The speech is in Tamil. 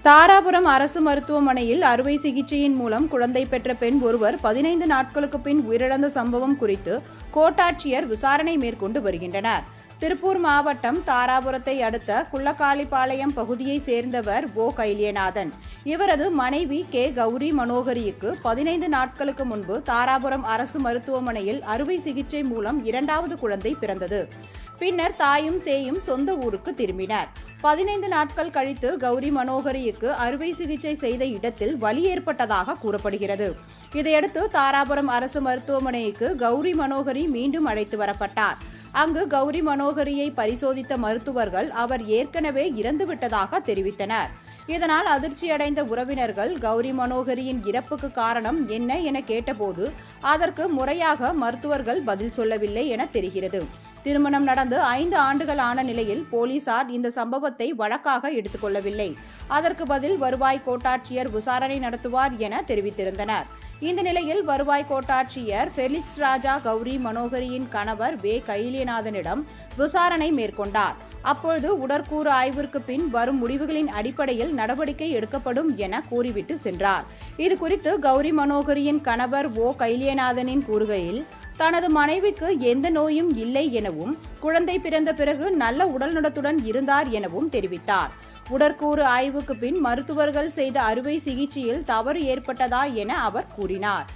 தாராபுரம் அரசு மருத்துவமனையில் அறுவை சிகிச்சையின் மூலம் குழந்தை பெற்ற பெண் ஒருவர் 15 நாட்களுக்கு பின் உயிரிழந்த சம்பவம் குறித்து கோட்டாட்சியர் விசாரணை மேற்கொண்டு வருகின்றனர். திருப்பூர் மாவட்டம் தாராபுரத்தை அடுத்த குள்ளக்காளிப்பாளையம் பகுதியை சேர்ந்தவர் ஓ. கைலியநாதன். இவரது மனைவி கே. கௌரி மனோகரிக்கு 15 நாட்களுக்கு முன்பு தாராபுரம் அரசு மருத்துவமனையில் அறுவை சிகிச்சை மூலம் 2வது குழந்தை பிறந்தது. பின்னர் தாயும் சேயும் சொந்த ஊருக்கு திரும்பினர். 15 நாட்கள் கழித்து கௌரி மனோகரிக்கு அறுவை சிகிச்சை செய்த இடத்தில் வலி ஏற்பட்டதாக கூறப்படுகிறது. இதையடுத்து தாராபுரம் அரசு மருத்துவமனைக்கு கௌரி மனோகரி மீண்டும் அழைத்து வரப்பட்டார். அங்கு கௌரி மனோகரியை பரிசோதித்த மருத்துவர்கள் அவர் ஏற்கனவே இறந்துவிட்டதாக தெரிவித்தனர். இதனால் அதிர்ச்சியடைந்த உறவினர்கள் கௌரி மனோகரியின் இறப்புக்கு காரணம் என்ன என கேட்டபோது அதற்கு முறையாக மருத்துவர்கள் பதில் சொல்லவில்லை என தெரிகிறது. திருமணம் நடந்து 5 ஆண்டுகள் ஆன நிலையில் போலீசார் இந்த சம்பவத்தை வழக்காக எடுத்துக்கொள்ளவில்லை. அதற்கு பதில் வருவாய் கோட்டாட்சியர் விசாரணை நடத்துவார் என தெரிவித்திருந்தனர். இந்த நிலையில் வருவாய் கோட்டாட்சியர் ஃபெலிக்ஸ் ராஜா கௌரி மனோகரியின் கணவர் வே. கைலியநாதனிடம் விசாரணை மேற்கொண்டார். அப்பொழுது உடற்கூறு ஆய்விற்கு பின் வரும் முடிவுகளின் அடிப்படையில் நடவடிக்கை எடுக்கப்படும் என கூறிவிட்டு சென்றார். இதுகுறித்து கௌரி மனோகரியின் கணவர் ஓ. கைலியநாதனின் கூறுகையில், தனது மனைவிக்கு எந்த நோயும் இல்லை எனவும் குழந்தை பிறந்த பிறகு நல்ல உடல்நலத்துடன் இருந்தார் எனவும் தெரிவித்தார். உடற்கூறு ஆய்வுக்கு பின் மருத்துவர்கள் செய்த அறுவை சிகிச்சையில் தவறு ஏற்பட்டதா என அவர் கூறினார்.